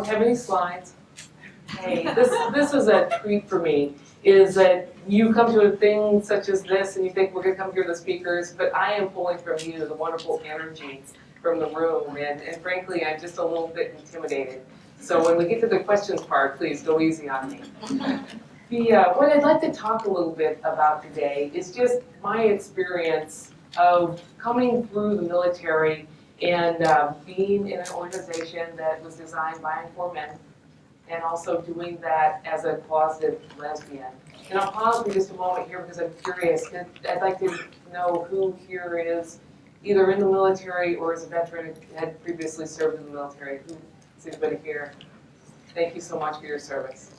don't have any slides. Hey, this is a treat for me, is that you come to a thing such as this and you think we're gonna come hear the speakers, but I am pulling from you the wonderful energy from the room, and frankly, I'm just a little bit intimidated. So when we get to the questions part, please go easy on me. What I'd like to talk a little bit about today is just my experience of coming through the military and being in an organization that was designed by and for men, and also doing that as a closeted lesbian. And I'll pause for just a moment here because I'm curious. I'd like to know who here is either in the military or as a veteran had previously served in the military. Who is anybody here? Thank you so much for your service.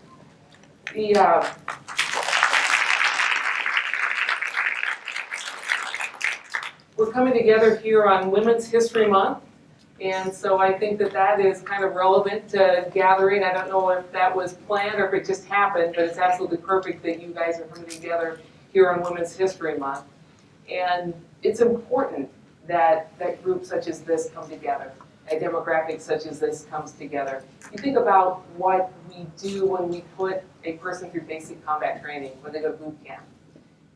We're coming together here on Women's History Month, and so I think that that is kind of relevant to gathering. I don't know if that was planned or if it just happened, but it's absolutely perfect that you guys are coming together here on Women's History Month. And it's important that groups such as this come together, a demographic such as this comes together. You think about what we do when we put a person through basic combat training, when they go to boot camp.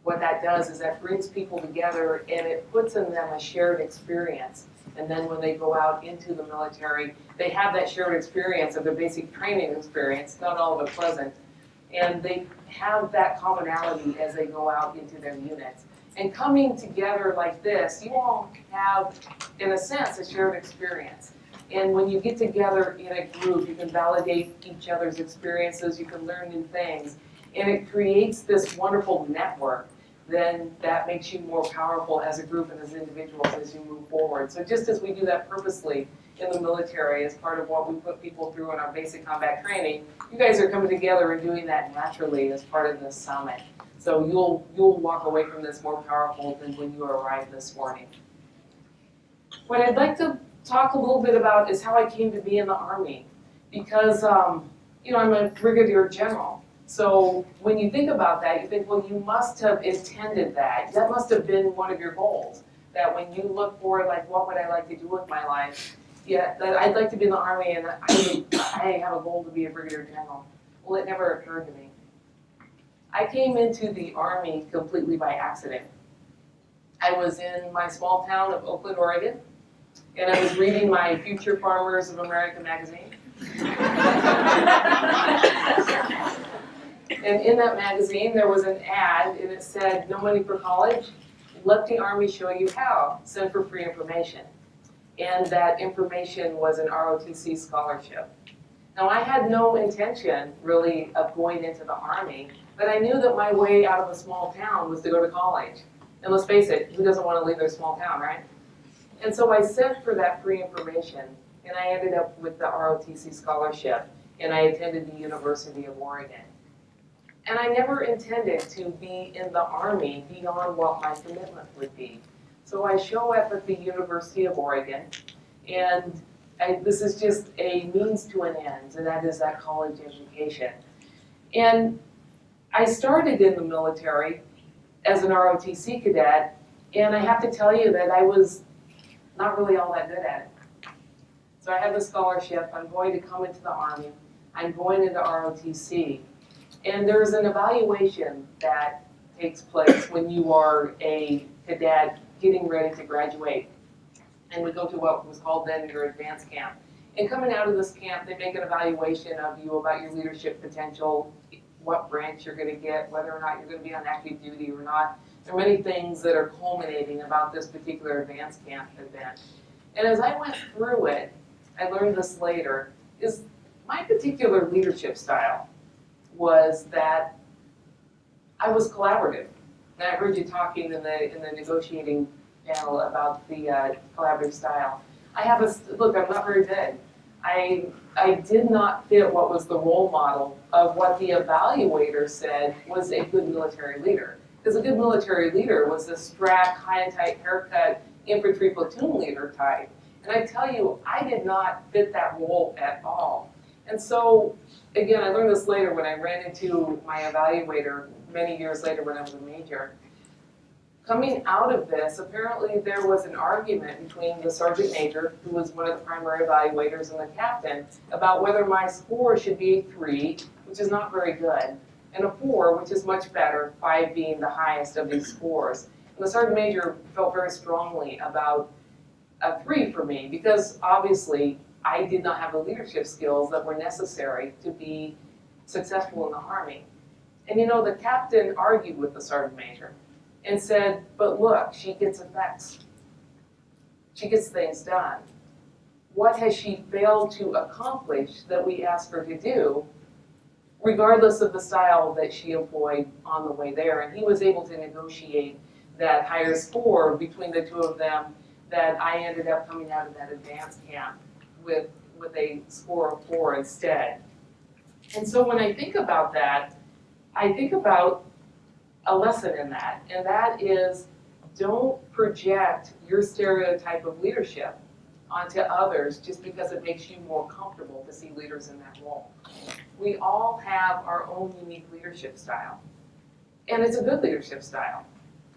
What that does is that brings people together and it puts in them a shared experience. And then when they go out into the military, they have that shared experience of their basic training experience, not all of it pleasant, and they have that commonality as they go out into their units. And coming together like this, you all have, in a sense, a shared experience. And when you get together in a group, you can validate each other's experiences, you can learn new things, and it creates this wonderful network. Then that makes you more powerful as a group and as individuals as you move forward. So just as we do that purposely in the military as part of what we put people through in our basic combat training, you guys are coming together and doing that naturally as part of this summit. So you'll walk away from this more powerful than when you arrived this morning. What I'd like to talk a little bit about is how I came to be in the Army, because I'm a Brigadier General. So when you think about that, you think, well, you must have intended that. That must have been one of your goals. That when you look for, like, what would I like to do with my life? Yeah, that I'd like to be in the Army, and I have a goal to be a Brigadier General. Well, it never occurred to me. I came into the Army completely by accident. I was in my small town of Oakland, Oregon, and I was reading my Future Farmers of America magazine. And in that magazine, there was an ad, and it said, "No money for college? Let the Army show you how. Send for free information." And that information was an ROTC scholarship. Now, I had no intention, really, of going into the Army, but I knew that my way out of a small town was to go to college. And let's face it, who doesn't want to leave their small town, right? And so I sent for that free information, and I ended up with the ROTC scholarship, and I attended the University of Oregon. And I never intended to be in the Army beyond what my commitment would be. So I show up at the University of Oregon, and this is just a means to an end, and that is that college education. And I started in the military as an ROTC cadet, and I have to tell you that I was not really all that good at it. So I have the scholarship, I'm going to come into the Army, I'm going into ROTC, and there's an evaluation that takes place when you are a cadet getting ready to graduate. And we go to what was called then your advanced camp. And coming out of this camp, they make an evaluation of you about your leadership potential, what branch you're going to get, whether or not you're going to be on active duty or not. There are many things that are culminating about this particular advanced camp event. And as I went through it, I learned this later, is my particular leadership style was that I was collaborative. And I heard you talking in the negotiating panel about the collaborative style. Look, I'm not very good. I did not fit what was the role model of what the evaluator said was a good military leader. Because a good military leader was a strapped, high and tight haircut infantry platoon leader type. And I tell you, I did not fit that role at all. And so, again, I learned this later when I ran into my evaluator many years later when I was a major. coming out of this, apparently there was an argument between the sergeant major, who was one of the primary evaluators, and the captain about whether my score should be a 3, which is not very good, and a 4, which is much better, 5 being the highest of these scores. And the sergeant major felt very strongly about a 3 for me, because obviously I did not have the leadership skills that were necessary to be successful in the Army. And you know, the captain argued with the sergeant major and said, but look, she gets effects. She gets things done. What has she failed to accomplish that we asked her to do, regardless of the style that she employed on the way there? And he was able to negotiate that higher score between the two of them, that I ended up coming out of that advanced camp with a score of 4 instead. And so when I think about that, I think about a lesson in that, and that is, don't project your stereotype of leadership onto others just because it makes you more comfortable to see leaders in that role. We all have our own unique leadership style, and it's a good leadership style.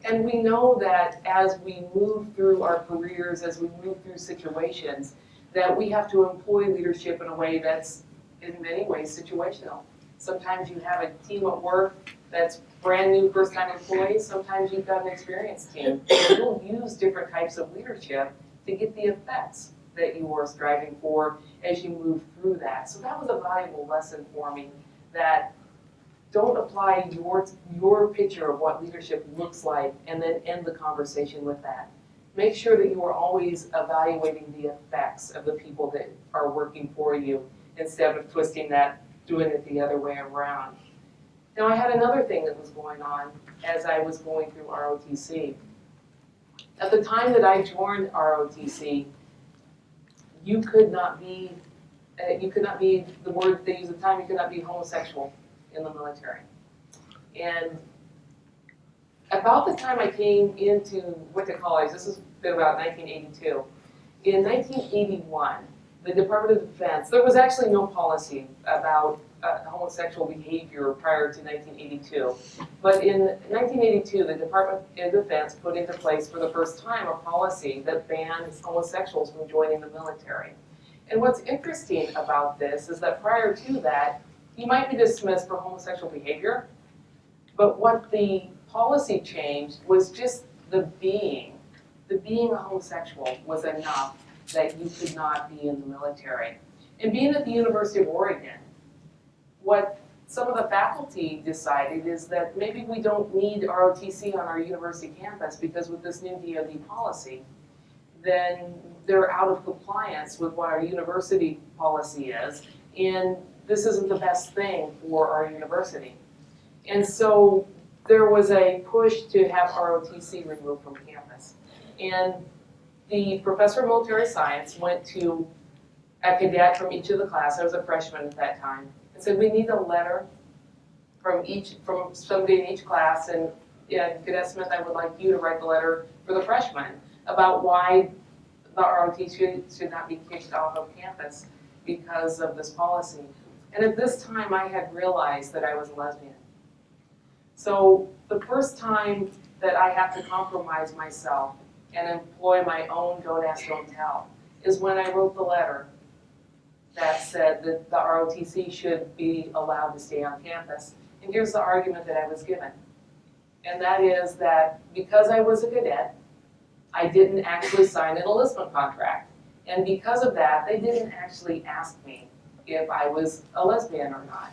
And we know that as we move through our careers, as we move through situations, that we have to employ leadership in a way that's in many ways situational. Sometimes you have a team at work that's brand new first-time employees. Sometimes you've got an experienced team. You'll use different types of leadership to get the effects that you are striving for as you move through that. So that was a valuable lesson for me, that don't apply your picture of what leadership looks like and then end the conversation with that. Make sure that you are always evaluating the effects of the people that are working for you instead of twisting that, doing it the other way around. Now, I had another thing that was going on as I was going through ROTC. At the time that I joined ROTC, you could not be, the word they use at the time, you could not be homosexual in the military. And about the time I went to college, this has been about 1982. In 1981, the Department of Defense, there was actually no policy about homosexual behavior prior to 1982. But in 1982, the Department of Defense put into place for the first time a policy that bans homosexuals from joining the military. And what's interesting about this is that prior to that, you might be dismissed for homosexual behavior, but what the policy changed was just the being a homosexual was enough that you could not be in the military. And being at the University of Oregon, what some of the faculty decided is that maybe we don't need ROTC on our university campus, because with this new DoD policy, then they're out of compliance with what our university policy is, and this isn't the best thing for our university. And so there was a push to have ROTC removed from campus. And the professor of military science went to a cadet from each of the classes, I was a freshman at that time, and said, we need a letter from somebody in each class, and Cadet Smith, I would like you to write the letter for the freshmen about why the ROTC should not be kicked off of campus because of this policy. And at this time, I had realized that I was a lesbian. So the first time that I have to compromise myself and employ my own don't ask, don't tell is when I wrote the letter that said that the ROTC should be allowed to stay on campus. And here's the argument that I was given. And that is that because I was a cadet, I didn't actually sign an enlistment contract. And because of that, they didn't actually ask me if I was a lesbian or not.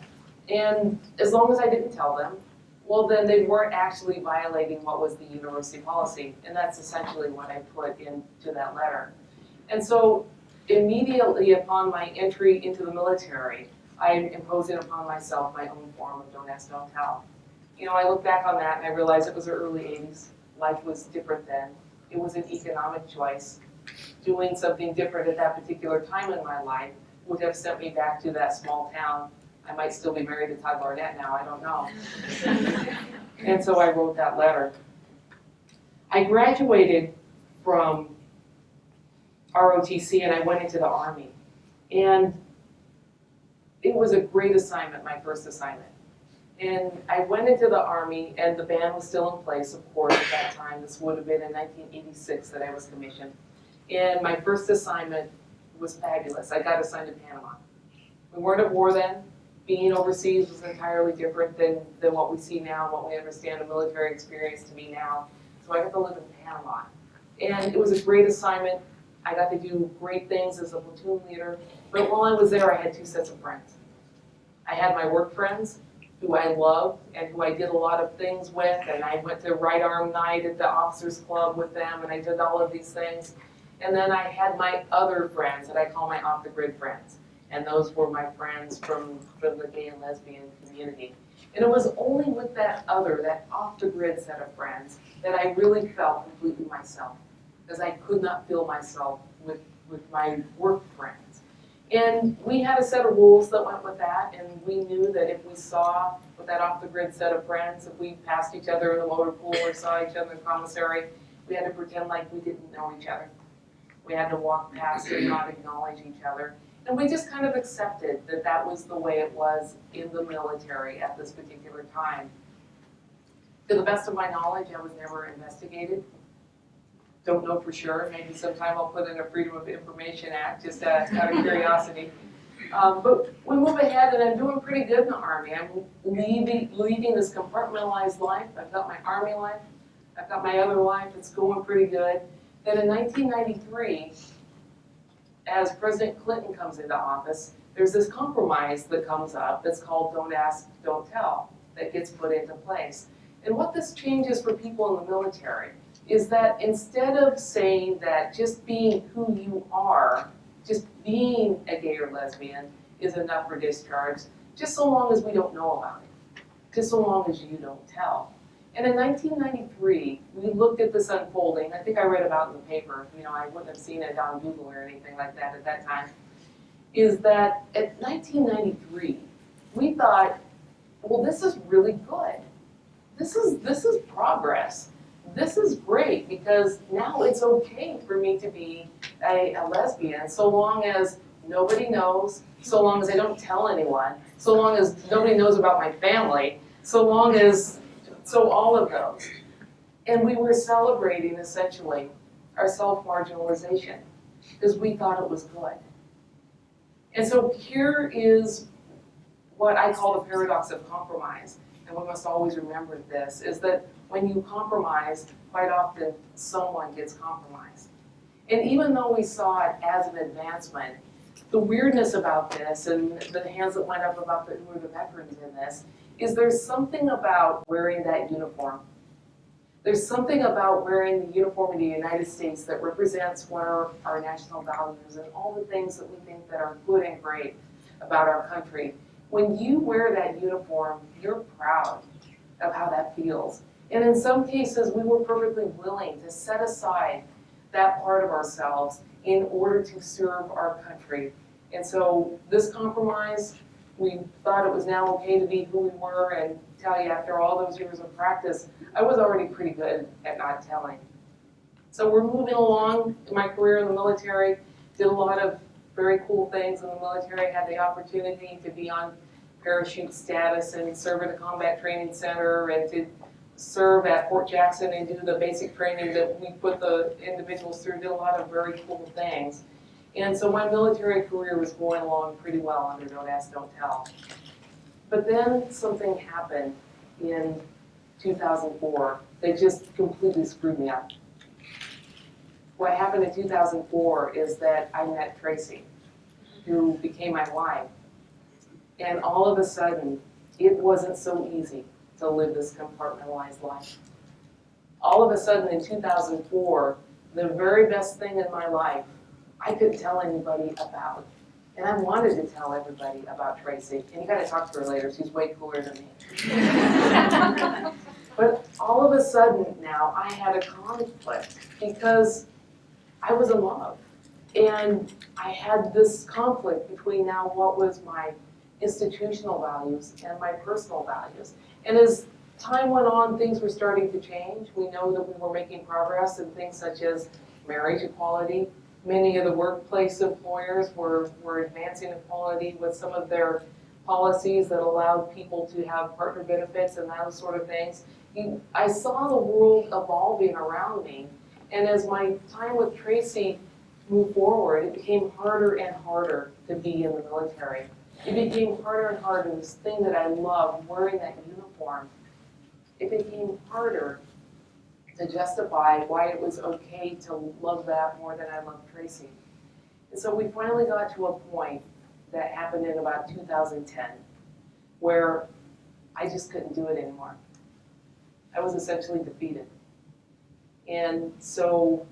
And as long as I didn't tell them, well, then they weren't actually violating what was the university policy. And that's essentially what I put into that letter. And so immediately upon my entry into the military, I'm imposing upon myself my own form of don't ask, don't tell. You know, I look back on that and I realize it was the early 80s. Life was different then. It was an economic choice. Doing something different at that particular time in my life would have sent me back to that small town. I might still be married to Todd Barnett now, I don't know. And so I wrote that letter. I graduated from ROTC and I went into the Army. And it was a great assignment, my first assignment. And I went into the Army, and the ban was still in place, of course, at that time. This would have been in 1986 that I was commissioned. And my first assignment was fabulous. I got assigned to Panama. We weren't at war then. Being overseas was entirely different than what we see now, what we understand a military experience to be now. So I got to live in Panama. And it was a great assignment. I got to do great things as a platoon leader. But while I was there, I had two sets of friends. I had my work friends, who I loved and who I did a lot of things with, and I went to Right Arm Night at the Officers Club with them, and I did all of these things. And then I had my other friends that I call my off-the-grid friends. And those were my friends from the gay and lesbian community. And it was only with that off-the-grid set of friends that I really felt completely myself, because I could not feel myself with my work friends. And we had a set of rules that went with that, and we knew that if we saw with that off-the-grid set of friends, if we passed each other in the motor pool or saw each other in the commissary, we had to pretend like we didn't know each other. We had to walk past and not acknowledge each other. And we just kind of accepted that that was the way it was in the military at this particular time. To the best of my knowledge, I was never investigated. Don't know for sure. Maybe sometime I'll put in a Freedom of Information Act, just out of curiosity. But we move ahead, and I'm doing pretty good in the Army. I'm leading this compartmentalized life. I've got my Army life. I've got my other life. It's going pretty good. Then in 1993, as President Clinton comes into office, there's this compromise that comes up that's called Don't Ask, Don't Tell, that gets put into place. And what this changes for people in the military is that instead of saying that just being who you are, just being a gay or lesbian is enough for discharge, just so long as we don't know about it, just so long as you don't tell. And in 1993, we looked at this unfolding. I think I read about it in the paper. You know, I wouldn't have seen it on Google or anything like that at that time. Is that at 1993, we thought, well, this is really good. This is progress. This is great because now it's okay for me to be a lesbian so long as nobody knows, so long as I don't tell anyone, so long as nobody knows about my family, so all of those. And we were celebrating essentially our self-marginalization because we thought it was good. And so here is what I call the paradox of compromise. And we must always remember this, is that when you compromise, quite often someone gets compromised. And even though we saw it as an advancement, the weirdness about this, and the hands that went up about who are the veterans in this, is there's something about wearing that uniform. There's something about wearing the uniform of the United States that represents one of our national values and all the things that we think that are good and great about our country. When you wear that uniform, you're proud of how that feels. And in some cases, we were perfectly willing to set aside that part of ourselves in order to serve our country. And so this compromise, we thought it was now okay to be who we were, and tell you after all those years of practice, I was already pretty good at not telling. So we're moving along in my career in the military, did a lot of very cool things in the military, had the opportunity to be on parachute status and serve at a combat training center and to serve at Fort Jackson and do the basic training that we put the individuals through, did a lot of very cool things. And so my military career was going along pretty well under Don't Ask, Don't Tell. But then something happened in 2004 that just completely screwed me up. What happened in 2004 is that I met Tracey, who became my wife. And all of a sudden, it wasn't so easy to live this compartmentalized life. All of a sudden in 2004, the very best thing in my life, I couldn't tell anybody about. And I wanted to tell everybody about Tracey. And you gotta talk to her later, she's way cooler than me. But all of a sudden now, I had a conflict because I was in love. And I had this conflict between now what was my institutional values and my personal values. And as time went on, things were starting to change. We know that we were making progress in things such as marriage equality. Many of the workplace employers were advancing equality with some of their policies that allowed people to have partner benefits and those sort of things. I saw the world evolving around me, and as my time with Tracey moved forward, it became harder and harder to be in the military. It became harder and harder, this thing that I loved, wearing that uniform. It became harder to justify why it was okay to love that more than I loved Tracey. And so we finally got to a point that happened in about 2010 where I just couldn't do it anymore. I was essentially defeated. And so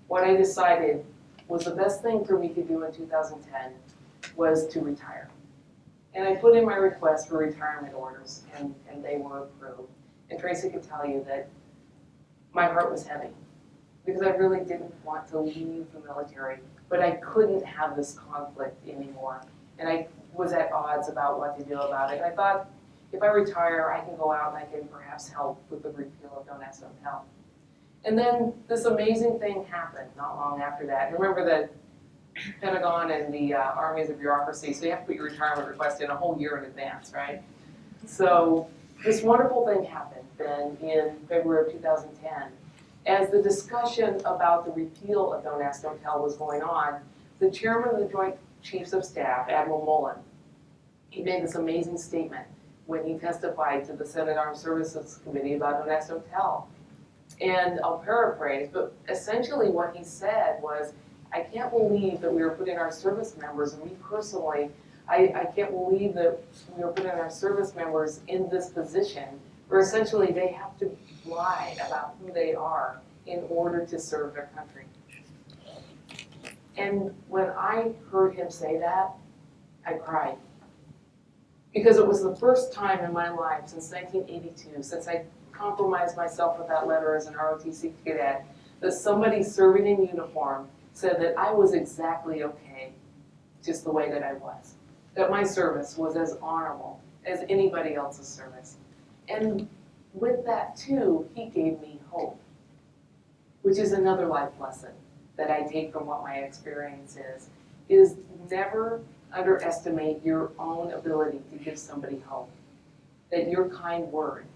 what I decided was the best thing for me to do in 2010 was to retire. And I put in my request for retirement orders, and they were approved. And Tracey could tell you that my heart was heavy because I really didn't want to leave the military, but I couldn't have this conflict anymore. And I was at odds about what to do about it. And I thought, if I retire, I can go out and I can perhaps help with the repeal of Don't Ask, Don't Tell. And then this amazing thing happened not long after that. And remember the Pentagon and the Army is a bureaucracy, so you have to put your retirement request in a whole year in advance, right? So this wonderful thing happened then in February of 2010. As the discussion about the repeal of Don't Ask, Don't Tell was going on, the chairman of the Joint Chiefs of Staff, Admiral Mullen, he made this amazing statement when he testified to the Senate Armed Services Committee about Don't Ask, Don't Tell. And I'll paraphrase, but essentially what he said was, I can't believe that we are putting our service members, and me personally, I can't believe that we are putting our service members in this position where essentially they have to lie about who they are in order to serve their country. And when I heard him say that, I cried. Because it was the first time in my life since 1982, since I compromised myself with that letter as an ROTC cadet, that somebody serving in uniform said that I was exactly okay, just the way that I was. That my service was as honorable as anybody else's service. And with that too, he gave me hope, which is another life lesson that I take from what my experience is never underestimate your own ability to give somebody hope. That your kind word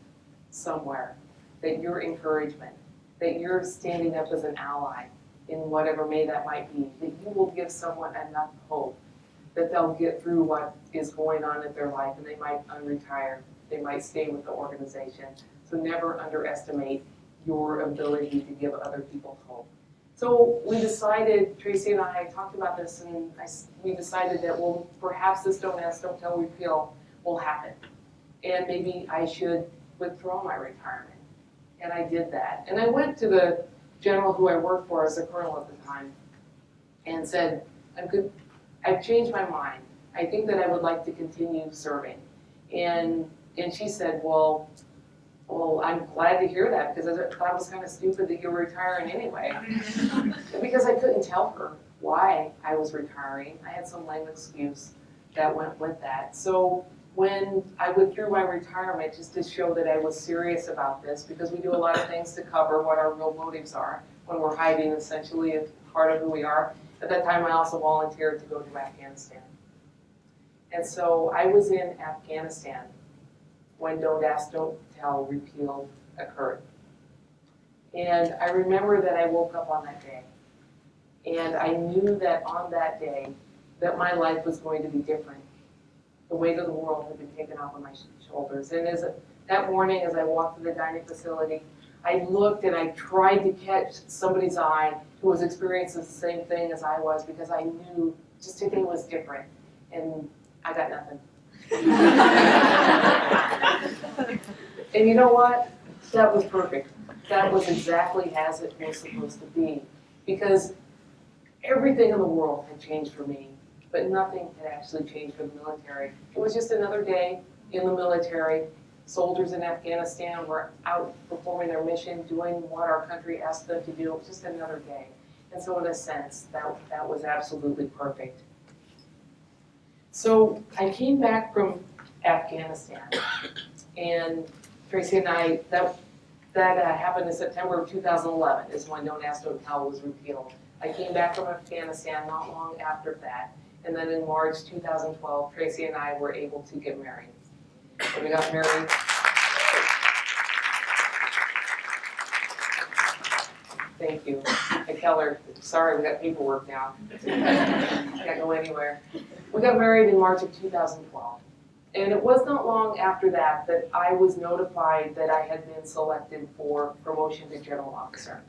somewhere, that your encouragement, that you're standing up as an ally in whatever that might be, that you will give someone enough hope that they'll get through what is going on in their life and they might unretire, they might stay with the organization. So never underestimate your ability to give other people hope. So we decided, Tracey and I talked about this, and we decided that, well, perhaps this Don't Ask, Don't Tell repeal will happen. And maybe I should withdraw my retirement. And I did that. And I went to the general who I worked for as a colonel at the time and said, I've changed my mind. I think that I would like to continue serving. And she said, well, I'm glad to hear that because I thought it was kind of stupid that you were retiring anyway. Because I couldn't tell her why I was retiring. I had some lame excuse that went with that. So when I withdrew my retirement, just to show that I was serious about this, because we do a lot of things to cover what our real motives are when we're hiding essentially a part of who we are. At that time, I also volunteered to go to Afghanistan. And so I was in Afghanistan when Don't Ask, Don't Tell repeal occurred. And I remember that I woke up on that day. And I knew that on that day, that my life was going to be different. The weight of the world had been taken off of my shoulders. And that morning, as I walked to the dining facility, I looked and I tried to catch somebody's eye who was experiencing the same thing as I was, because I knew just today was different. And I got nothing. And you know what? That was perfect. That was exactly as it was supposed to be. Because everything in the world had changed for me, but nothing had actually changed for the military. It was just another day in the military. Soldiers in Afghanistan were out performing their mission, doing what our country asked them to do. It was just another day. And so in a sense, that was absolutely perfect. So I came back from Afghanistan, and Tracey and I, that happened in September of 2011 is when Don't Ask, Don't Tell was repealed. I came back from Afghanistan not long after that, And then in March 2012, Tracey and I were able to get married. So we got married. Thank you. I tell her, sorry, we got paperwork now. Can't go anywhere. We got married in March of 2012. And it was not long after that that I was notified that I had been selected for promotion to general officer.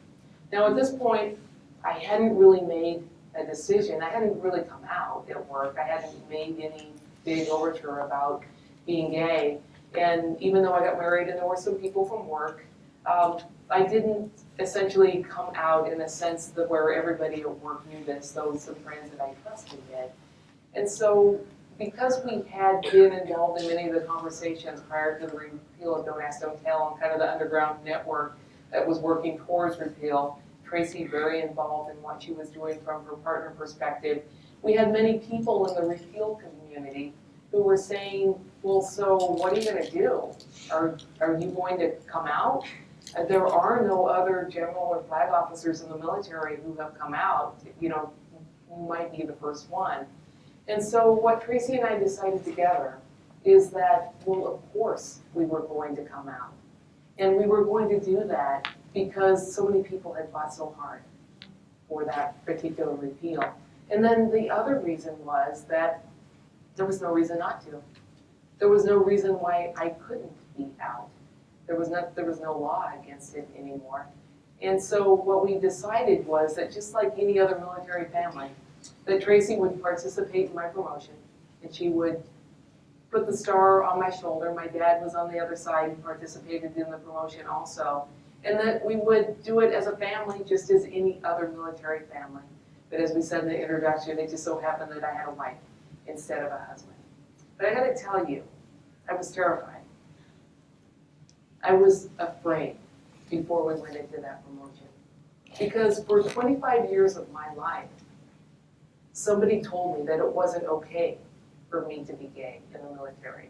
Now at this point, I hadn't really made a decision. I hadn't really come out at work. I hadn't made any big overture about being gay. And even though I got married and there were some people from work, I didn't essentially come out in a sense that where everybody at work knew this, those some friends that I trusted did. And so because we had been involved in many of the conversations prior to the repeal of Don't Ask, Don't Tell and kind of the underground network that was working towards repeal, Tracey very involved in what she was doing from her partner perspective. We had many people in the repeal community who were saying, well, so what are you going to do? Are you going to come out? There are no other general or flag officers in the military who have come out. You know, you might be the first one. And so what Tracey and I decided together is that, well, of course we were going to come out. And we were going to do that because so many people had fought so hard for that particular repeal. And then the other reason was that there was no reason not to. There was no reason why I couldn't be out. There was no law against it anymore. And so what we decided was that just like any other military family, that Tracey would participate in my promotion, and she would put the star on my shoulder. My dad was on the other side and participated in the promotion also. And that we would do it as a family, just as any other military family. But as we said in the introduction, it just so happened that I had a wife instead of a husband. But I gotta tell you, I was terrified. I was afraid before we went into that promotion. Because for 25 years of my life, somebody told me that it wasn't okay for me to be gay in the military.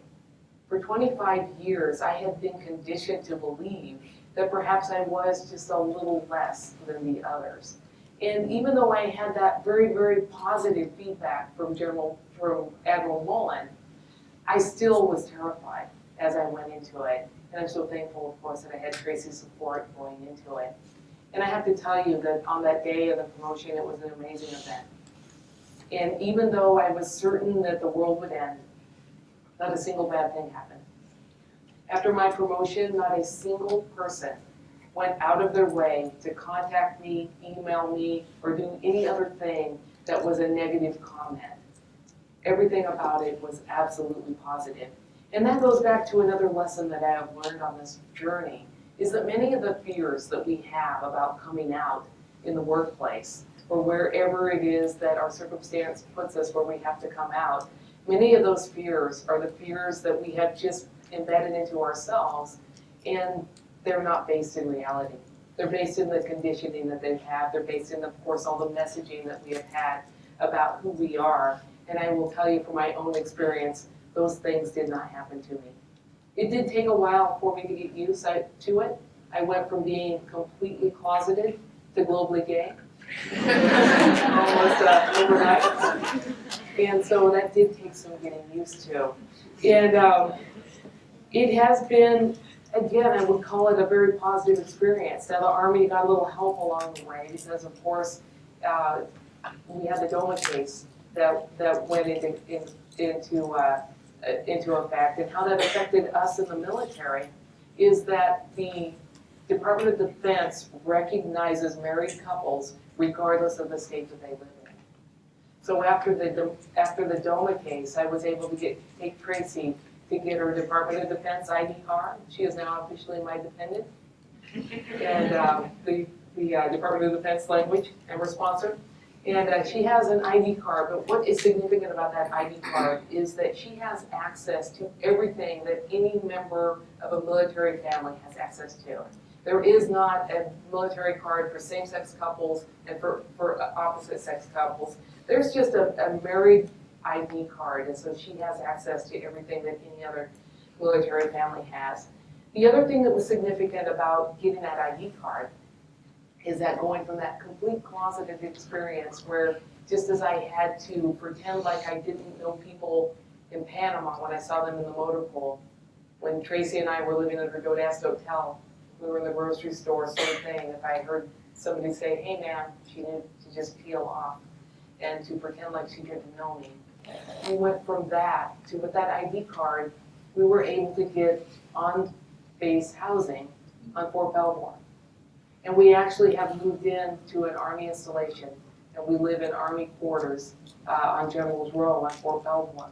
For 25 years, I had been conditioned to believe that perhaps I was just a little less than the others. And even though I had that very, very positive feedback from Admiral Mullen, I still was terrified as I went into it. And I'm so thankful, of course, that I had Tracey's support going into it. And I have to tell you that on that day of the promotion, it was an amazing event. And even though I was certain that the world would end, not a single bad thing happened. After my promotion, not a single person went out of their way to contact me, email me, or do any other thing that was a negative comment. Everything about it was absolutely positive. And that goes back to another lesson that I have learned on this journey, is that many of the fears that we have about coming out in the workplace, or wherever it is that our circumstance puts us where we have to come out, many of those fears are the fears that we have just embedded into ourselves, and they're not based in reality. They're based in the conditioning that they've had. They're based in, of course, all the messaging that we have had about who we are. And I will tell you from my own experience, those things did not happen to me. It did take a while for me to get used to it. I went from being completely closeted to globally gay, almost overnight. And so that did take some getting used to. And it has been, again, I would call it a very positive experience. Now the Army got a little help along the way because, of course, we had the DOMA case that went into effect, and how that affected us in the military is that the Department of Defense recognizes married couples regardless of the state that they live in. So after the DOMA case, I was able to take Tracey to get her Department of Defense ID card. She is now officially my dependent, and the Department of Defense language, and we're sponsored. And she has an ID card, but what is significant about that ID card is that she has access to everything that any member of a military family has access to. There is not a military card for same-sex couples and for opposite-sex couples. There's just a married ID card, and so she has access to everything that any other military family has. The other thing that was significant about getting that ID card is that going from that complete closeted experience where just as I had to pretend like I didn't know people in Panama when I saw them in the motor pool. When Tracey and I were living at the Godast Hotel, we were in the grocery store, sort of thing. If I heard somebody say, hey ma'am, she needed to just peel off and to pretend like she didn't know me. We went from that to, with that ID card, we were able to get on-base housing on Fort Belvoir. And we actually have moved in to an Army installation, and we live in Army quarters on General's Row on Fort Belvoir.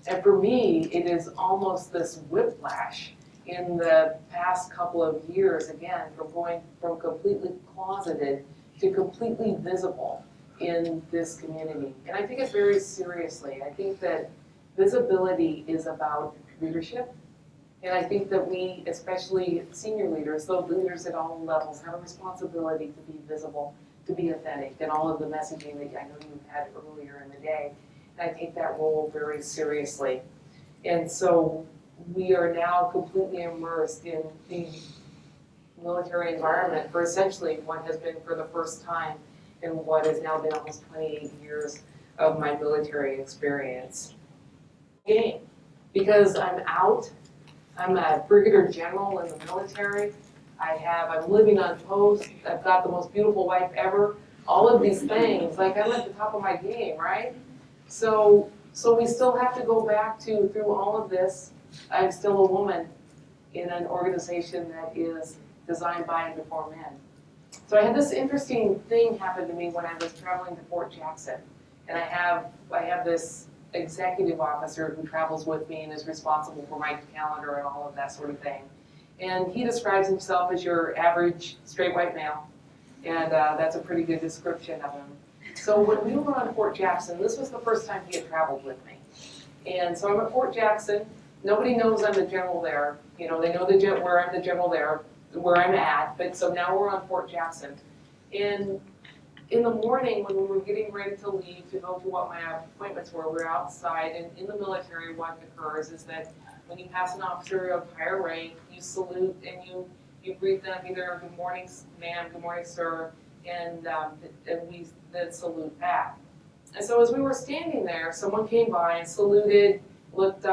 And for me, it is almost this whiplash in the past couple of years, again, from going from completely closeted to completely visible in this community. And I take it very seriously. I think that visibility is about leadership. And I think that we, especially senior leaders, those leaders at all levels, have a responsibility to be visible, to be authentic, and all of the messaging that I know you had earlier in the day. And I take that role very seriously. And so we are now completely immersed in the military environment for essentially what has been for the first time in what has now been almost 28 years of my military experience. Because I'm out, I'm a Brigadier General in the military, I'm living on post, I've got the most beautiful wife ever, all of these things, like I'm at the top of my game, right? So we still have to go back to, through all of this, I'm still a woman in an organization that is designed by and before men. So I had this interesting thing happen to me when I was traveling to Fort Jackson. And I have this executive officer who travels with me and is responsible for my calendar and all of that sort of thing. And he describes himself as your average straight white male. And that's a pretty good description of him. So when we were on Fort Jackson, this was the first time he had traveled with me. And so I'm at Fort Jackson. Nobody knows I'm the general there. You know, they know where I'm the general there, where I'm at. But so now we're on Fort Jackson. And in the morning, when we were getting ready to leave to go to what my appointments were, we're outside. And in the military, what occurs is that when you pass an officer of higher rank, you salute and you greet them either good morning, ma'am, good morning, sir, and we then salute back. And so as we were standing there, someone came by and saluted, looked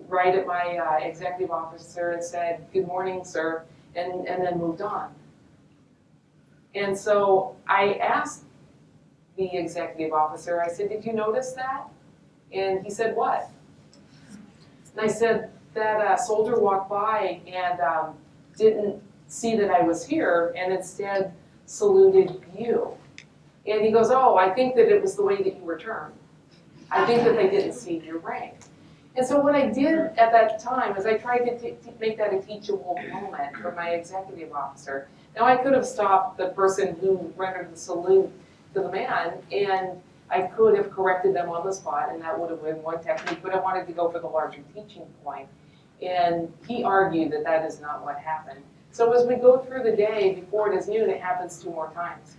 right at my executive officer and said, good morning, sir, and then moved on. And so I asked the executive officer, I said, did you notice that? And he said, what? And I said, that soldier walked by and didn't see that I was here and instead saluted you. And he goes, oh, I think that it was the way that you were turned. I think that they didn't see your rank. And so what I did at that time is I tried to make that a teachable moment for my executive officer. Now I could have stopped the person who rendered the salute to the man, and I could have corrected them on the spot, and that would have been one technique, but I wanted to go for the larger teaching point. And he argued that that is not what happened. So as we go through the day, before it is noon, it happens 2 more times.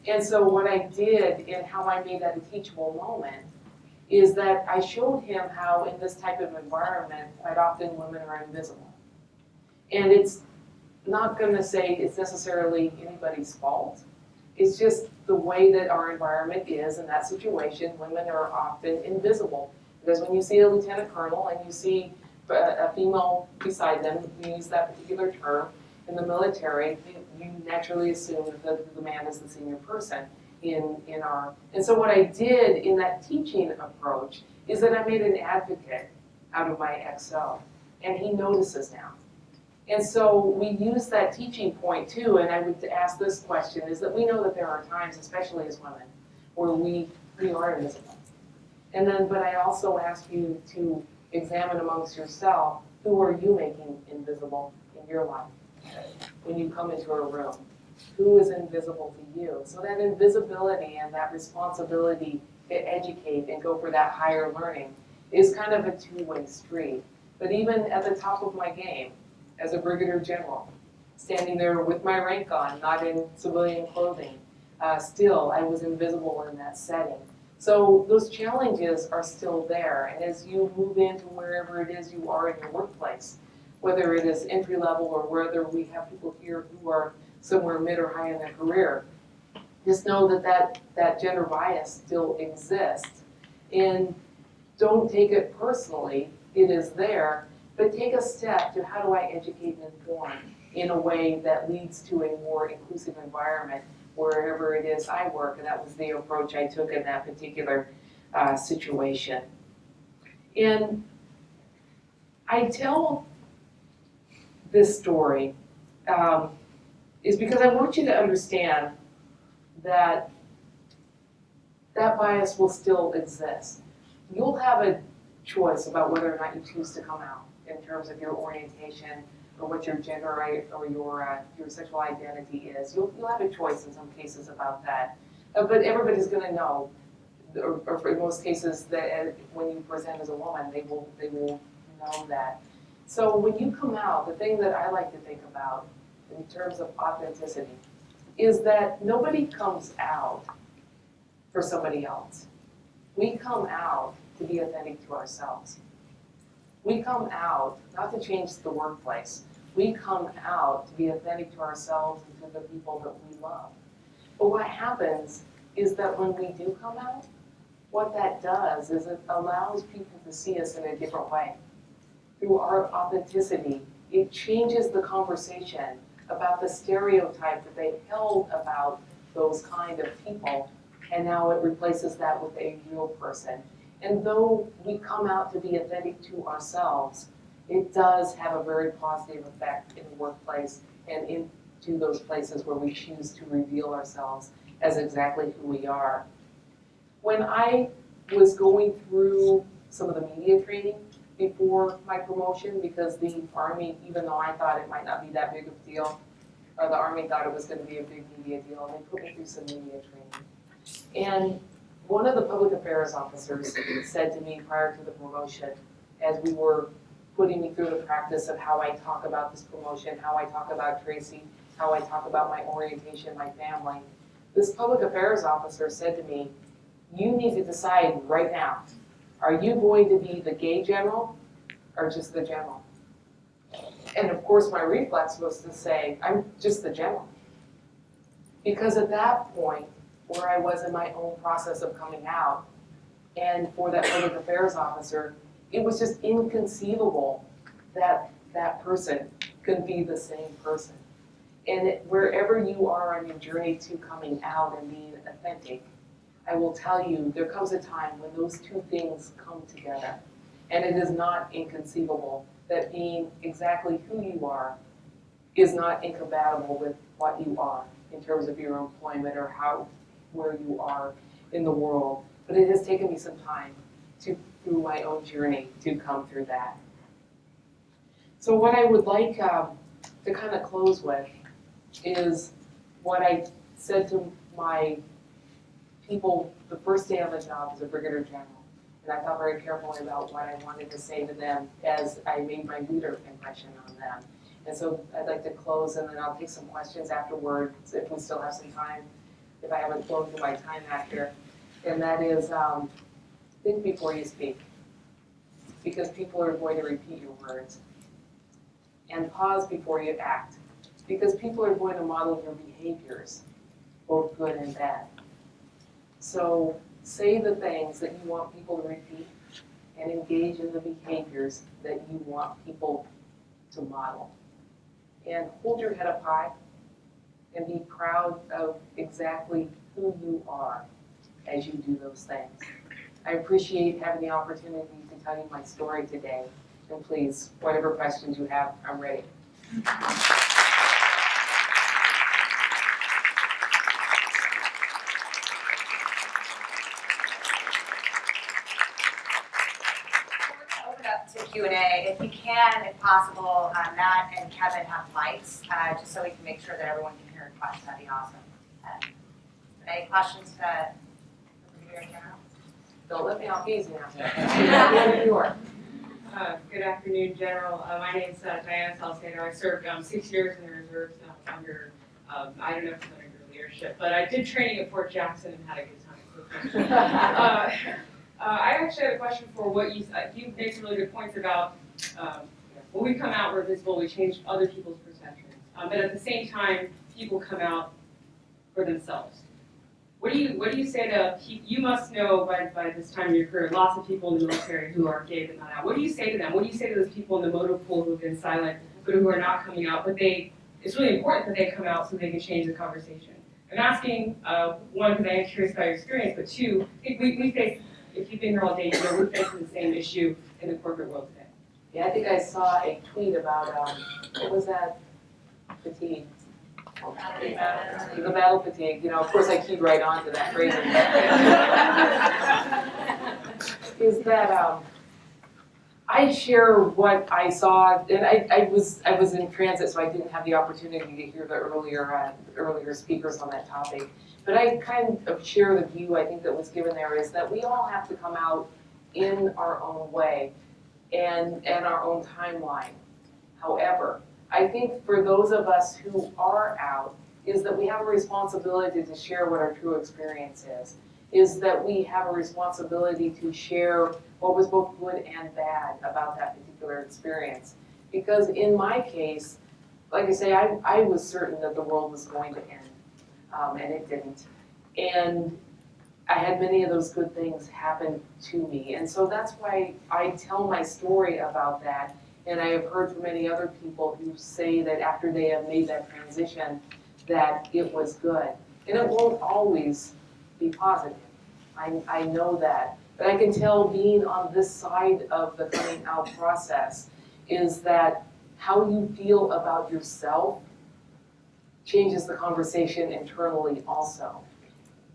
And so what I did and how I made that a teachable moment is that I showed him how in this type of environment, quite often women are invisible. And it's not going to say it's necessarily anybody's fault. It's just the way that our environment is in that situation, women are often invisible. Because when you see a lieutenant colonel and you see a female beside them, you use that particular term, in the military, you naturally assume that the man is the senior person in our, and so what I did in that teaching approach is that I made an advocate out of my XO, and he notices now. And so we use that teaching point too, and I would ask this question, is that we know that there are times, especially as women, where we are invisible. And then, but I also ask you to examine amongst yourself, who are you making invisible in your life? When you come into a room, who is invisible to you? So that invisibility and that responsibility to educate and go for that higher learning is kind of a two-way street. But even at the top of my game, as a Brigadier General, standing there with my rank on, not in civilian clothing, still I was invisible in that setting. So those challenges are still there, and as you move into wherever it is you are in your workplace, whether it is entry level or whether we have people here who are somewhere mid or high in their career, just know that gender bias still exists. And don't take it personally, it is there, but take a step to how do I educate and inform in a way that leads to a more inclusive environment wherever it is I work, and that was the approach I took in that particular situation. And I tell this story is because I want you to understand that bias will still exist. You'll have a choice about whether or not you choose to come out in terms of your orientation or what your gender or your sexual identity is. You'll have a choice in some cases about that. But everybody's going to know, or for most cases, that when you present as a woman, they will know that. So when you come out, the thing that I like to think about in terms of authenticity is that nobody comes out for somebody else. We come out to be authentic to ourselves. We come out not to change the workplace. We come out to be authentic to ourselves and to the people that we love. But what happens is that when we do come out, what that does is it allows people to see us in a different way. Through our authenticity, it changes the conversation about the stereotype that they held about those kind of people, and now it replaces that with a real person. And though we come out to be authentic to ourselves, it does have a very positive effect in the workplace and into those places where we choose to reveal ourselves as exactly who we are. When I was going through some of the media training before my promotion, because the Army, even though I thought it might not be that big of a deal, the Army thought it was going to be a big media deal, and they put me through some media training. And one of the public affairs officers said to me prior to the promotion, as we were putting me through the practice of how I talk about this promotion, how I talk about Tracey, how I talk about my orientation, my family, this public affairs officer said to me, you need to decide right now, are you going to be the gay general or just the general? And of course my reflex was to say, I'm just the general. Because at that point, where I was in my own process of coming out, and for that public affairs officer, it was just inconceivable that that person could be the same person. And wherever you are on your journey to coming out and being authentic, I will tell you, there comes a time when those two things come together. And it is not inconceivable that being exactly who you are is not incompatible with what you are in terms of your employment or where you are in the world. But it has taken me some time through my own journey to come through that. So what I would like to kind of close with is what I said to my people the first day on the job as a Brigadier General. And I thought very carefully about what I wanted to say to them as I made my leader impression on them. And so I'd like to close, and then I'll take some questions afterwards if we still have some time, if I haven't flown through my time after. And that is, think before you speak, because people are going to repeat your words. And pause before you act, because people are going to model your behaviors, both good and bad. So say the things that you want people to repeat and engage in the behaviors that you want people to model. And hold your head up high and be proud of exactly who you are as you do those things. I appreciate having the opportunity to tell you my story today. And please, whatever questions you have, I'm ready. To Q&A. If you can, if possible, Matt and Kevin have mics, just so we can make sure that everyone can hear a question. That'd be awesome. Any questions for the Brigadier General? Don't let me off easy now. Good afternoon, General. My name is Diana Salcedo. I served 6 years in the reserves under, I don't know if it's under your leadership, but I did training at Fort Jackson and had a good time. I actually had a question for what you made some really good points about when we come out, we're visible, we change other people's perceptions. But at the same time, people come out for themselves. What do you say to you must know by this time in your career lots of people in the military who are gay but not out. What do you say to them? What do you say to those people in the motive pool who have been silent but who are not coming out? But it's really important that they come out so they can change the conversation. I'm asking one because I am curious about your experience, but two, I think we face, if you've been here all day, you know we're facing the same issue in the corporate world today. Yeah, I think I saw a tweet about, what was that, fatigue? The battle fatigue, you know, of course I keyed right on to that phrase. Is that, I share what I saw, and I was in transit, so I didn't have the opportunity to hear the earlier speakers on that topic. But I kind of share the view I think that was given there is that we all have to come out in our own way and our own timeline. However, I think for those of us who are out, is that we have a responsibility to share what our true experience is that we have a responsibility to share what was both good and bad about that particular experience. Because in my case, like I say, I was certain that the world was going to end, and it didn't. And I had many of those good things happen to me. And so that's why I tell my story about that. And I have heard from many other people who say that after they have made that transition, that it was good. And it won't always be positive. I know that. But I can tell being on this side of the coming out process is that how you feel about yourself changes the conversation internally also.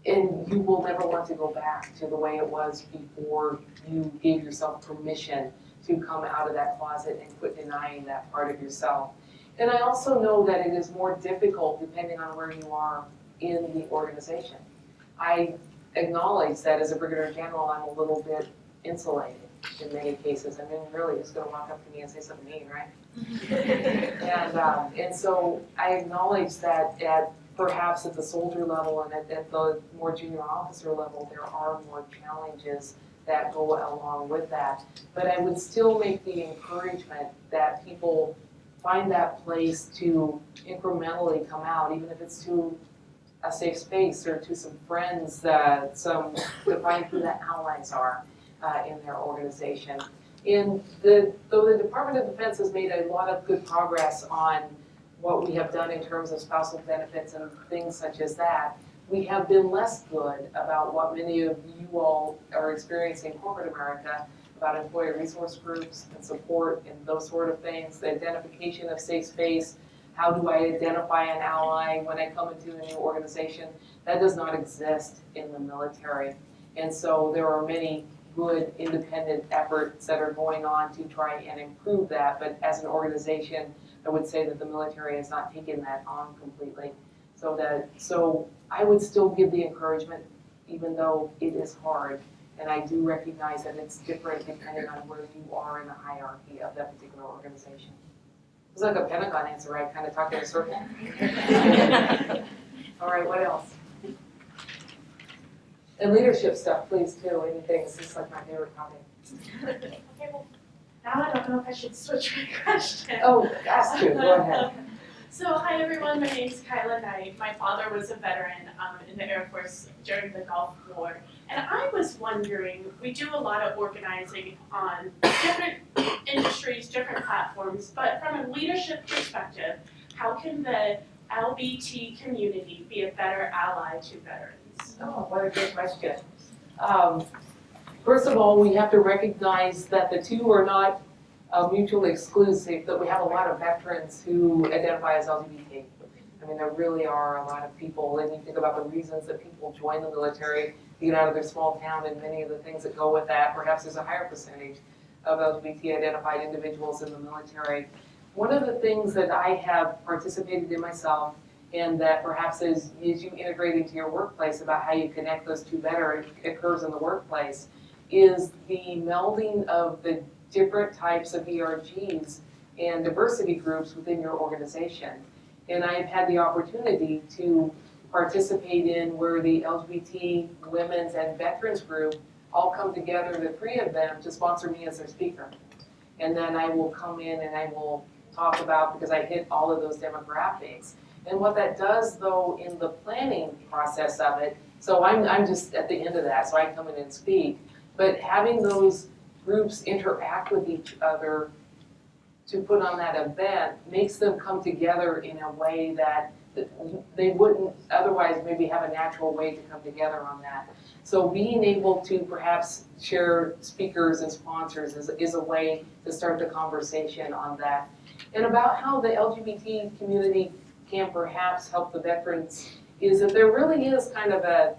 And you will never want to go back to the way it was before you gave yourself permission to come out of that closet and quit denying that part of yourself. And I also know that it is more difficult depending on where you are in the organization. I acknowledge that as a Brigadier General, I'm a little bit insulated in many cases. I mean, really, who's going to walk up to me and say something mean, right? And so I acknowledge that perhaps at the soldier level and at the more junior officer level, there are more challenges that go along with that. But I would still make the encouragement that people find that place to incrementally come out, even if it's to a safe space or to some friends, to find who the allies are in their organization. Though the Department of Defense has made a lot of good progress on what we have done in terms of spousal benefits and things such as that, we have been less good about what many of you all are experiencing in corporate America about employee resource groups and support and those sort of things, the identification of safe space. How do I identify an ally when I come into a new organization? That does not exist in the military. And so there are many good independent efforts that are going on to try and improve that. But as an organization, I would say that the military has not taken that on completely. So I would still give the encouragement, even though it is hard. And I do recognize that it's different depending on where you are in the hierarchy of that particular organization. It was like a Pentagon answer, right? Kind of talking in a circle. All right, what else? And leadership stuff, please, too. Anything. This is like my favorite topic. Okay, well, now I don't know if I should switch my question. Oh, ask to. Go ahead. So, hi everyone, my name's Kyla Knight. My father was a veteran in the Air Force during the Gulf War. And I was wondering, we do a lot of organizing on different industries, different platforms, but from a leadership perspective, how can the LBT community be a better ally to veterans? Oh, what a good question. First of all, we have to recognize that the two are not mutually exclusive, that we have a lot of veterans who identify as LGBT. I mean, there really are a lot of people, and you think about the reasons that people join the military, to get out of their small town and many of the things that go with that. Perhaps there's a higher percentage of LGBT identified individuals in the military. One of the things that I have participated in myself, and that perhaps as you integrate into your workplace about how you connect those two better, it occurs in the workplace, is the melding of the different types of ERGs and diversity groups within your organization. And I've had the opportunity to participate in where the LGBT, women's, and veterans group all come together, the three of them, to sponsor me as their speaker. And then I will come in and I will talk about, because I hit all of those demographics. And what that does, though, in the planning process of it, So I'm just at the end of that, so I come in and speak. But having those groups interact with each other to put on that event makes them come together in a way that they wouldn't otherwise maybe have a natural way to come together on that. So being able to perhaps share speakers and sponsors is a way to start the conversation on that. And about how the LGBT community can perhaps help the veterans is that there really is kind of a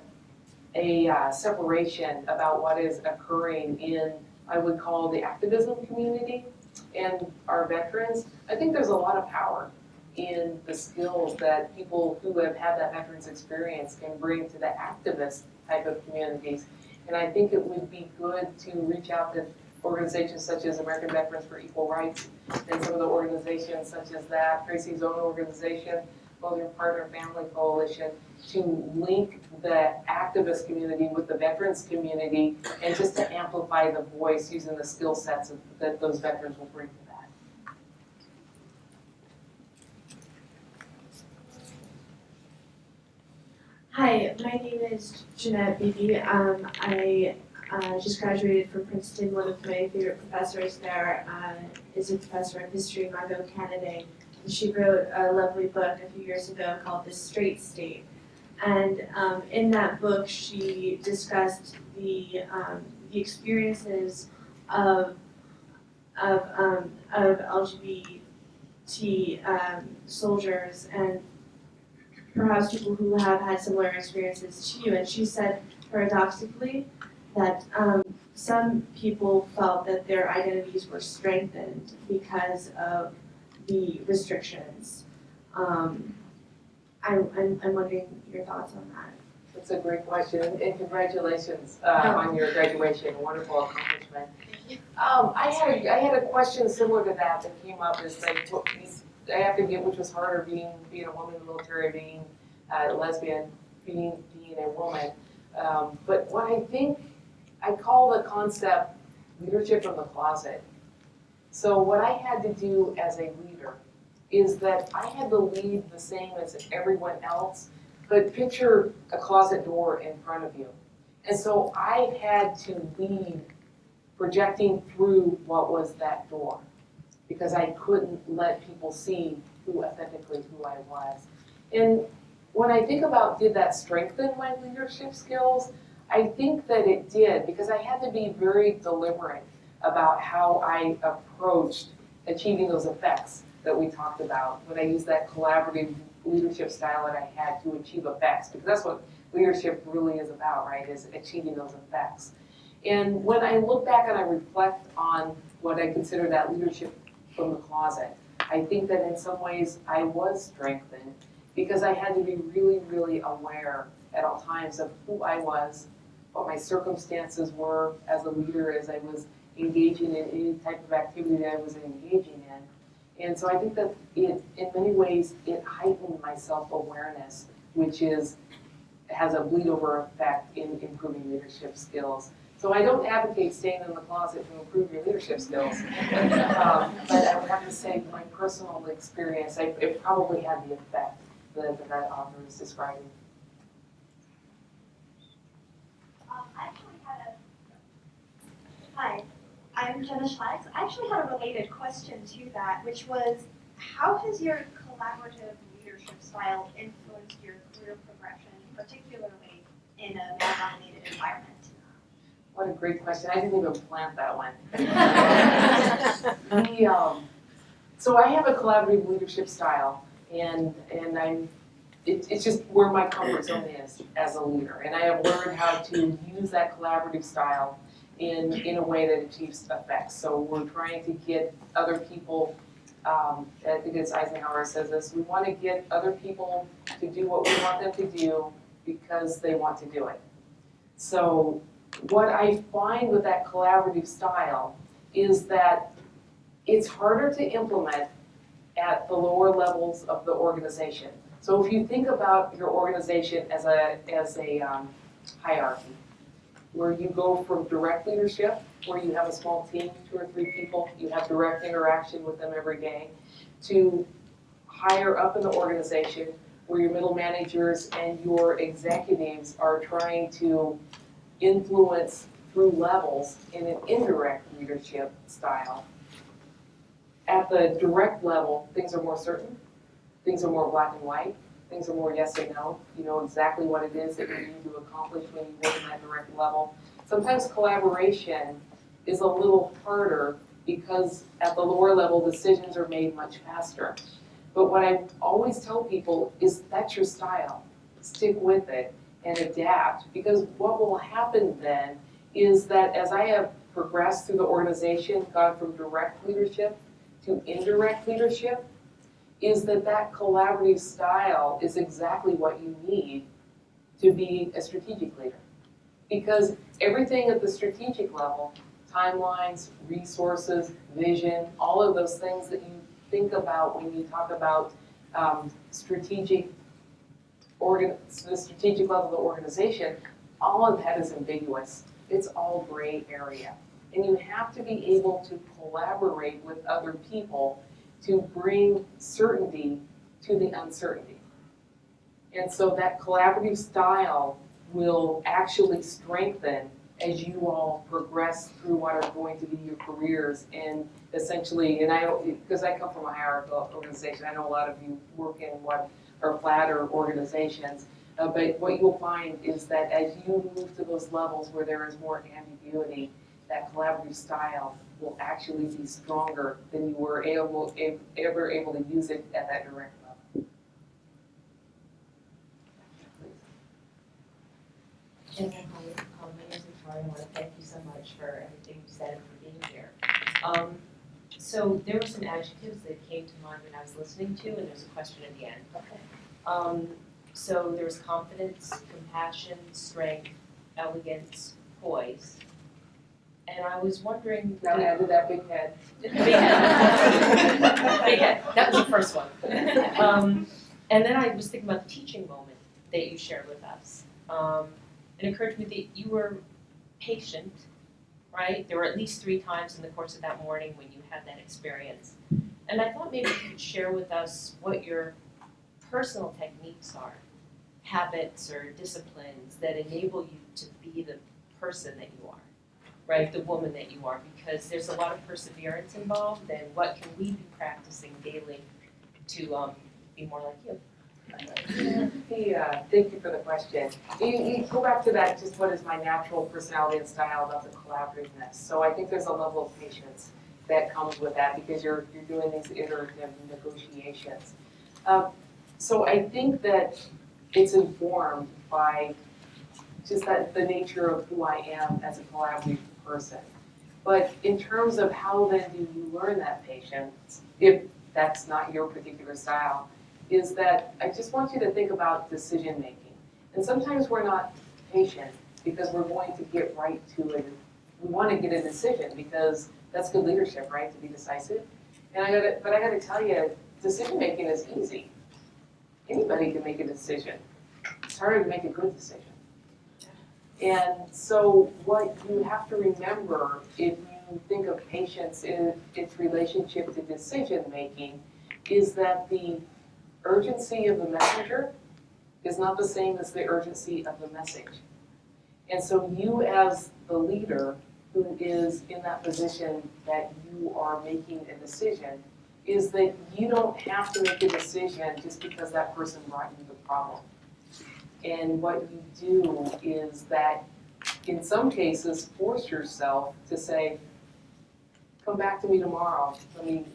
separation about what is occurring in, I would call, the activism community and our veterans. I think there's a lot of power in the skills that people who have had that veterans experience can bring to the activist type of communities. And I think it would be good to reach out to organizations such as American Veterans for Equal Rights and some of the organizations such as that, Tracey's own organization, Your Partner Family Coalition, to link the activist community with the veterans community and just to amplify the voice using the skill sets that those veterans will bring to that. Hi, my name is Jeanette Beebe. I just graduated from Princeton. One of my favorite professors there is a professor of history, Margot Kennedy. And she wrote a lovely book a few years ago called The Straight State. And in that book, she discussed the experiences of LGBT soldiers and perhaps people who have had similar experiences to you. And she said, paradoxically, that some people felt that their identities were strengthened because of the restrictions. I'm wondering your thoughts on that. That's a great question, and congratulations on your graduation, wonderful accomplishment. I had a question similar to that came up, is like, I have to get, which was harder, being a woman in the military, being a lesbian, being a woman. But what I think, I call the concept leadership from the closet. So what I had to do as a leader is that I had to lead the same as everyone else, but picture a closet door in front of you. And so I had to lead projecting through what was that door, because I couldn't let people see authentically who I was. And when I think about, did that strengthen my leadership skills? I think that it did, because I had to be very deliberate about how I approached achieving those effects that we talked about when I used that collaborative leadership style that I had to achieve effects, because that's what leadership really is about, right, is achieving those effects. And when I look back and I reflect on what I consider that leadership from the closet, I think that in some ways I was strengthened because I had to be really, really aware at all times of who I was, what my circumstances were as a leader, as I was engaging in any type of activity that I was engaging in. And so I think that in many ways, it heightened my self-awareness, which has a bleed-over effect in improving leadership skills. So I don't advocate staying in the closet to improve your leadership skills. But I would have to say, my personal experience, it probably had the effect that author is describing. Hi, I'm Jenna Schleiks. I actually had a related question to that, which was, how has your collaborative leadership style influenced your career progression, particularly in a male-dominated environment? What a great question. I didn't even plant that one. So I have a collaborative leadership style, and it's just where my comfort zone is as a leader. And I have learned how to use that collaborative style in a way that achieves effects. So we're trying to get other people, I think it's Eisenhower says this, we want to get other people to do what we want them to do because they want to do it. So what I find with that collaborative style is that it's harder to implement at the lower levels of the organization. So if you think about your organization as a hierarchy, where you go from direct leadership, where you have a small team, 2 or 3 people, you have direct interaction with them every day, to higher up in the organization, where your middle managers and your executives are trying to influence through levels in an indirect leadership style. At the direct level, things are more certain, things are more black and white, things are more yes and no. You know exactly what it is that you need to accomplish when you work in that direct level. Sometimes collaboration is a little harder because at the lower level, decisions are made much faster. But what I always tell people is that's your style. Stick with it and adapt, because what will happen then is that as I have progressed through the organization, gone from direct leadership to indirect leadership, is that that collaborative style is exactly what you need to be a strategic leader. Because everything at the strategic level, timelines, resources, vision, all of those things that you think about when you talk about the strategic level of the organization, all of that is ambiguous. It's all gray area. And you have to be able to collaborate with other people to bring certainty to the uncertainty. And so that collaborative style will actually strengthen as you all progress through what are going to be your careers. And essentially, because I come from a hierarchical organization, I know a lot of you work in what are flatter organizations, but what you'll find is that as you move to those levels where there is more ambiguity, that collaborative style will actually be stronger than you were ever able to use it at that direct level. Hi, my name is Victoria. I want to thank you so much for everything you said and for being here. So there were some adjectives that came to mind when I was listening to, and there's a question at the end. Okay. So there was confidence, compassion, strength, elegance, poise. And I was wondering. Now add to that big head. Big head. Big head. That was the first one. And then I was thinking about the teaching moment that you shared with us. It occurred to me that you were patient, right? There were at least 3 times in the course of that morning when you had that experience. And I thought maybe you could share with us what your personal techniques are, habits or disciplines that enable you to be the person that you are, right? The woman that you are, because there's a lot of perseverance involved, and what can we be practicing daily to be more like you? Thank you for the question. You go back to that, just what is my natural personality and style about the collaborativeness. So I think there's a level of patience that comes with that because you're doing these iterative negotiations. So I think that it's informed by just that the nature of who I am as a collaborative person. But in terms of how then do you learn that patience, if that's not your particular style, is that I just want you to think about decision making. And sometimes we're not patient because we're going to get right to it. We want to get a decision because that's good leadership, right? To be decisive. And I gotta tell you, decision making is easy. Anybody can make a decision. It's harder to make a good decision. And so what you have to remember if you think of patience in its relationship to decision making is that the urgency of the messenger is not the same as the urgency of the message. And so you as the leader who is in that position that you are making a decision is that you don't have to make a decision just because that person brought you the problem. And what you do is that in some cases force yourself to say, come back to me tomorrow, let me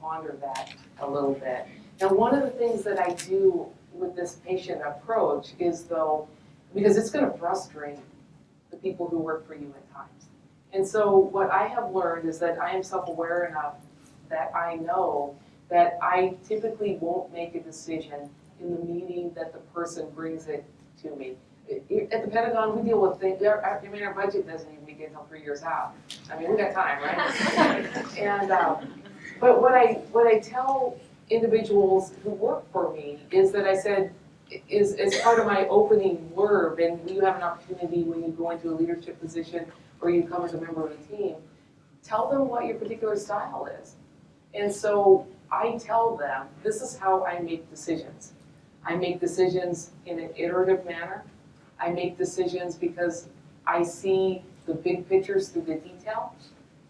ponder that a little bit. Now, one of the things that I do with this patient approach is though, because it's going to frustrate the people who work for you at times. And so what I have learned is that I am self-aware enough that I know that I typically won't make a decision in the meeting that the person brings it to me. At the Pentagon, we deal with things, our budget doesn't even begin until 3 years out. I mean, we got time, right? And, but what I tell individuals who work for me is that I said, is as part of my opening blurb, and you have an opportunity when you go into a leadership position or you come as a member of a team, tell them what your particular style is. And so I tell them, this is how I make decisions. I make decisions in an iterative manner. I make decisions because I see the big pictures through the detail.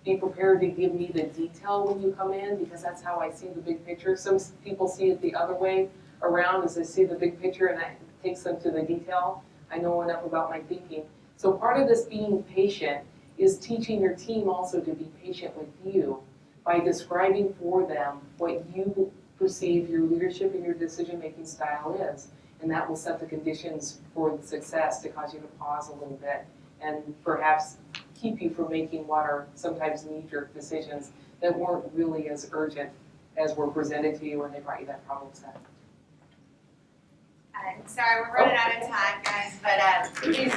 Be prepared to give me the detail when you come in, because that's how I see the big picture. Some people see it the other way around, as they see the big picture and that takes them to the detail. I know enough about my thinking. So part of this being patient is teaching your team also to be patient with you by describing for them what you perceive your leadership and your decision-making style is. And that will set the conditions for the success to cause you to pause a little bit and perhaps keep you from making what are sometimes knee-jerk decisions that weren't really as urgent as were presented to you when they brought you that problem set. Sorry, we're running out of time, guys, but please